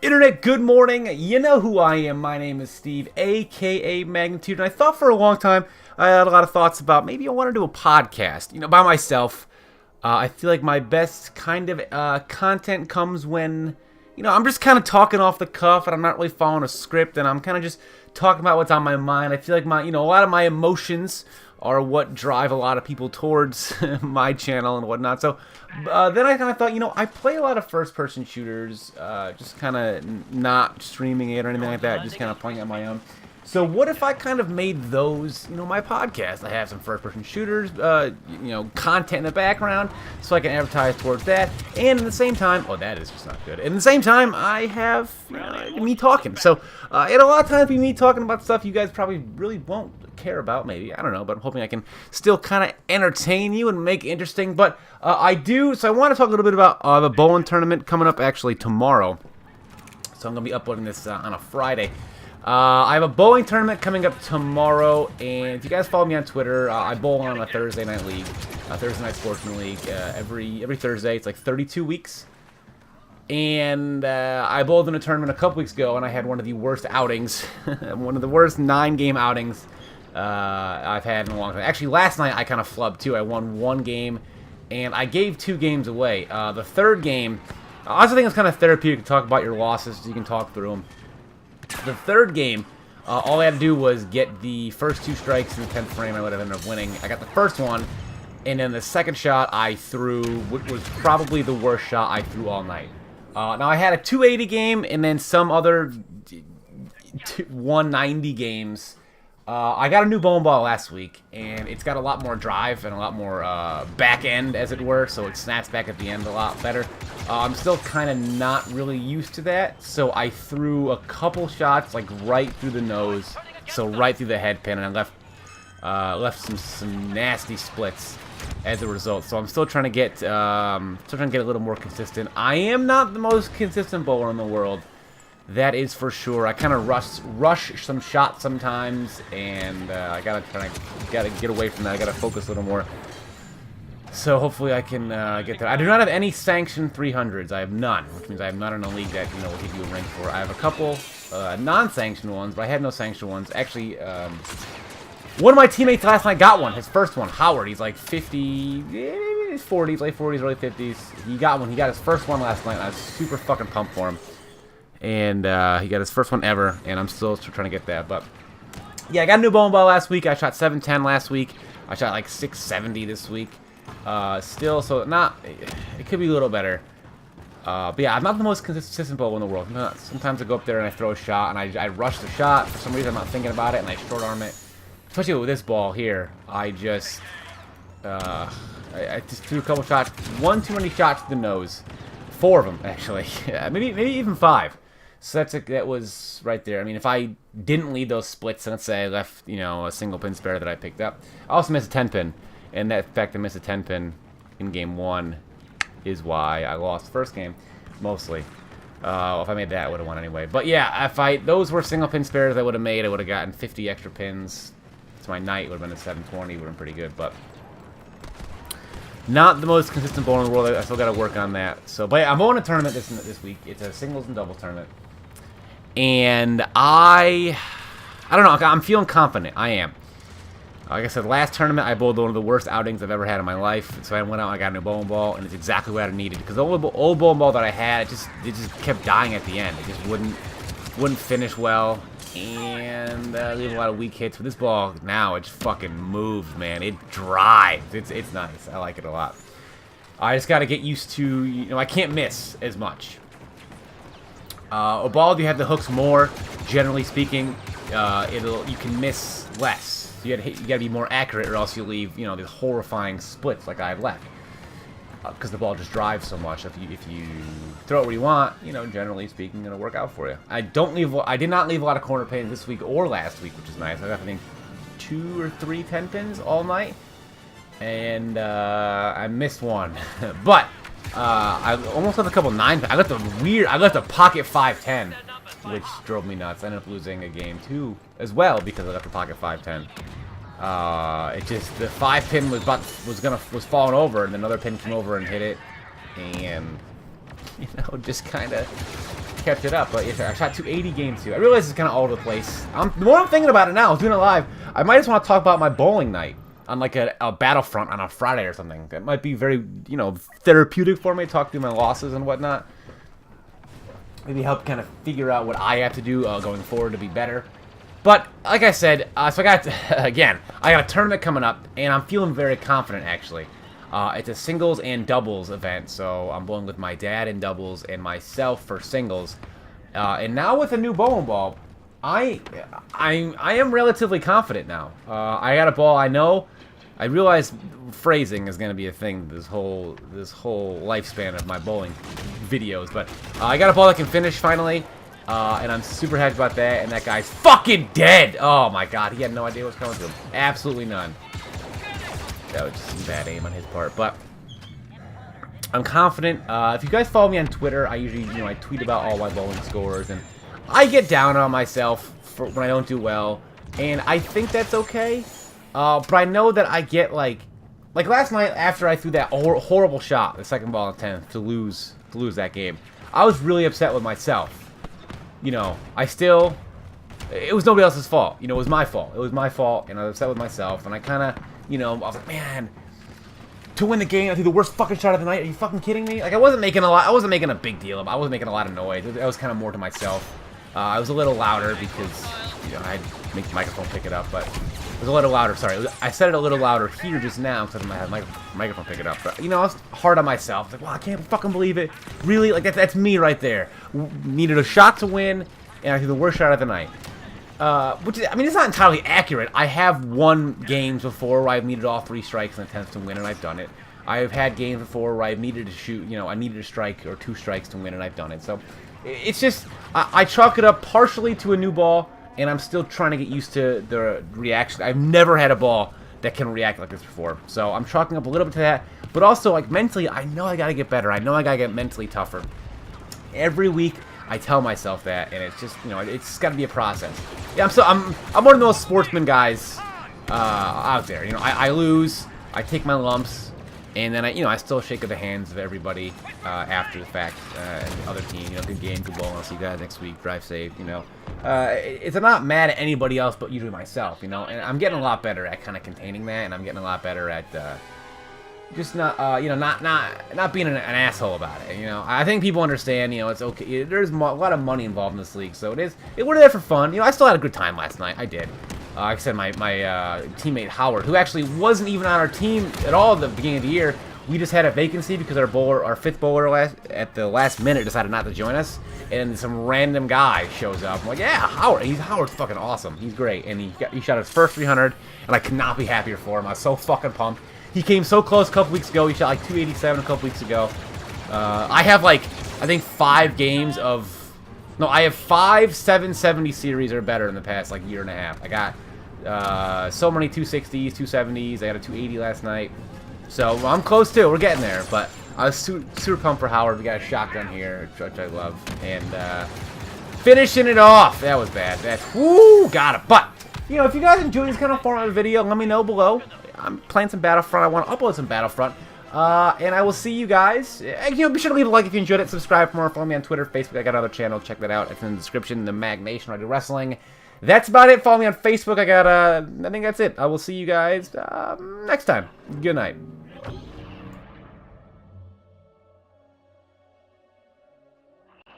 Internet, good morning. You know who I am. My name is Steve, aka Magnitude, and I thought for a long time, I had a lot of thoughts about maybe I want to do a podcast, by myself. I feel like my best kind of content comes when, I'm just kind of talking off the cuff and I'm not really following a script and I'm kind of just talking about what's on my mind. I feel like a lot of my emotions are what drive a lot of people towards my channel and whatnot. So then I kind of thought, I play a lot of first-person shooters, just kind of not streaming it or anything like that, just kind of playing on my own. So what if I kind of made those, my podcast? I have some first-person shooters, content in the background, so I can advertise towards that. And at the same time, oh, that is just not good. And at the same time, I have me talking. So and a lot of times, me talking about stuff you guys probably really won't care about, maybe. I don't know, but I'm hoping I can still kind of entertain you and make it interesting. But I do, so I want to talk a little bit about the bowling tournament coming up actually tomorrow. So I'm going to be uploading this on a Friday. I have a bowling tournament coming up tomorrow, and if you guys follow me on Twitter, I bowl on a Thursday night league, a Thursday night sportsman league, every Thursday. It's like 32 weeks. And I bowled in a tournament a couple weeks ago, and I had one of the worst outings, one of the worst 9-game outings I've had in a long time. Actually, last night I kind of flubbed too. I won one game, and I gave 2 games away. The third game, I also think it's kind of therapeutic to talk about your losses so you can talk through them. The third game, all I had to do was get the first 2 strikes in the 10th frame. I would have ended up winning. I got the first one, and then the second shot I threw, which was probably the worst shot I threw all night. Now, I had a 280 game and then some other 190 games. I got a new bowling ball last week, and it's got a lot more drive and a lot more back end, as it were, so it snaps back at the end a lot better. I'm still kind of not really used to that, so I threw a couple shots like right through the nose, so right through the head pin, and I left some nasty splits as a result. So I'm still trying to get a little more consistent. I am not the most consistent bowler in the world. That is for sure. I kind of rush some shots sometimes, and I gotta get away from that. I gotta focus a little more. So hopefully I can get there. I do not have any sanctioned 300s. I have none, which means I am not in a league that will give you a rank for. I have a couple non-sanctioned ones, but I had no sanctioned ones. Actually, one of my teammates last night got one. His first one, Howard. He's like 50, 40s, late 40s, early 50s. He got one. He got his first one last night. I was super fucking pumped for him. And he got his first one ever, and I'm still trying to get that. But yeah, I got a new bowling ball last week. I shot 710 last week. I shot like 670 this week. Still, so it could be a little better. But yeah, I'm not the most consistent bowler in the world. Sometimes I go up there and I throw a shot, and I rush the shot. For some reason, I'm not thinking about it, and I short arm it. Especially with this ball here, I just threw a couple shots. One too many shots to the nose. 4 of them, actually. maybe even 5. So that was right there. I mean, if I didn't lead those splits, and let's say I left, a single pin spare that I picked up, I also missed a 10 pin. And that fact I missed a 10 pin in game 1 is why I lost the first game, mostly. If I made that, I would have won anyway. But yeah, if those were single pin spares I would have made, I would have gotten 50 extra pins. So my night would have been a 720, would have been pretty good, but not the most consistent bowler in the world. I still got to work on that. So, but yeah, I'm bowling a tournament this week. It's a singles and doubles tournament. And I don't know. I'm feeling confident. I am. Like I said, last tournament, I bowled one of the worst outings I've ever had in my life. So I went out and I got a new bowling ball, and it's exactly what I needed. Because the old bowling ball that I had, it just kept dying at the end. It just wouldn't finish well, and leave a lot of weak hits. But this ball now, it just fucking moves, man. It drives. It's nice. I like it a lot. I just got to get used to, I can't miss as much. A ball, you have the hooks more, generally speaking, you can miss less. So you gotta be more accurate, or else you leave, these horrifying splits like I have left. Because the ball just drives so much. If you throw it where you want, generally speaking, it'll work out for you. I did not leave a lot of corner pins this week or last week, which is nice. I got, I think, 2 or 3 10 pins all night, and I missed one. But I almost left a couple 9. I left a pocket 510, which drove me nuts. I ended up losing a game too as well because I left the pocket 510. It just, the 5 pin was falling over, and another pin came over and hit it, and just kind of kept it up. But yeah, I shot 280 game 2. I realize it's kind of all over the place. The more I'm thinking about it now, doing it live, I might just want to talk about my bowling night on like a Battlefront on a Friday or something. That might be very, you know, therapeutic for me. Talk through my losses and whatnot. Maybe help kind of figure out what I have to do going forward to be better. But like I said, so I got again, I got a tournament coming up, and I'm feeling very confident actually. It's a singles and doubles event, so I'm bowling with my dad in doubles and myself for singles. And now with a new bowling ball, I am relatively confident now. I got a ball I know. I realize phrasing is going to be a thing this whole lifespan of my bowling videos, but I got a ball that can finish finally, and I'm super happy about that. And that guy's fucking dead. Oh my god, he had no idea what was coming to him. Absolutely none. That was just some bad aim on his part, but I'm confident. If you guys follow me on Twitter, I usually, you know, I tweet about all my bowling scores, and I get down on myself for when I don't do well, and I think that's okay. But I know that I get like last night after I threw that horrible shot, the second ball in 10th to lose that game. I was really upset with myself. You know, it was nobody else's fault. You know, it was my fault. It was my fault, and I was upset with myself. And I kind of, you know, I was like, man, to win the game, I threw the worst fucking shot of the night. Are you fucking kidding me? Like, I wasn't making a big deal of it. I wasn't making a lot of noise. I was kind of more to myself. I was a little louder because, you know, I make the microphone pick it up, but it was a little louder. Sorry, I said it a little louder here just now because I had my microphone pick it up. But, you know, I was hard on myself. I was like, wow, I can't fucking believe it. Really? Like, that's me right there. Needed a shot to win, and I threw the worst shot of the night. Which is, I mean, it's not entirely accurate. I have won games before where I've needed all 3 strikes and attempts to win, and I've done it. I have had games before where I've needed to shoot, you know, I needed a strike or 2 strikes to win, and I've done it. So, it's just, I chalk it up partially to a new ball, and I'm still trying to get used to the reaction. I've never had a ball that can react like this before. So, I'm chalking up a little bit to that. But also, like, mentally, I know I gotta get better. I know I gotta get mentally tougher. Every week, I tell myself that, and it's just, you know, it's got to be a process. Yeah, I'm one of those sportsman guys out there. You know, I lose, I take my lumps, and then I still shake the hands of everybody after the fact. And the other team, you know, good game, good ball. I'll see you guys next week. Drive safe. You know, I'm not mad at anybody else, but usually myself. You know, and I'm getting a lot better at kind of containing that, and I'm getting a lot better at. Just not, you know, not being an asshole about it. You know, I think people understand. You know, it's okay. There's a lot of money involved in this league, so we're there for fun. You know, I still had a good time last night. I did. Like I said, my teammate Howard, who actually wasn't even on our team at all at the beginning of the year, we just had a vacancy because our fifth bowler at the last minute decided not to join us, and some random guy shows up. I'm like, yeah, Howard. Howard's fucking awesome. He's great, and he shot his first 300, and I could not be happier for him. I was so fucking pumped. He came so close a couple weeks ago. He shot like 287 a couple weeks ago. I have like, I think 5 games of... No, I have 5 770 series or better in the past like year and a half. I got so many 260s, 270s. I got a 280 last night. So I'm close too. We're getting there. But I was super pumped for Howard. We got a shotgun here, which I love. And finishing it off. That was bad. Woo, got it. But, you know, if you guys enjoy this kind of format of video, let me know below. I'm playing some Battlefront. I want to upload some Battlefront. And I will see you guys. You know, be sure to leave a like if you enjoyed it. Subscribe for more. Follow me on Twitter, Facebook. I got another channel. Check that out. It's in the description. The Mag Nation. I do wrestling. That's about it. Follow me on Facebook. I think that's it. I will see you guys next time. Good night.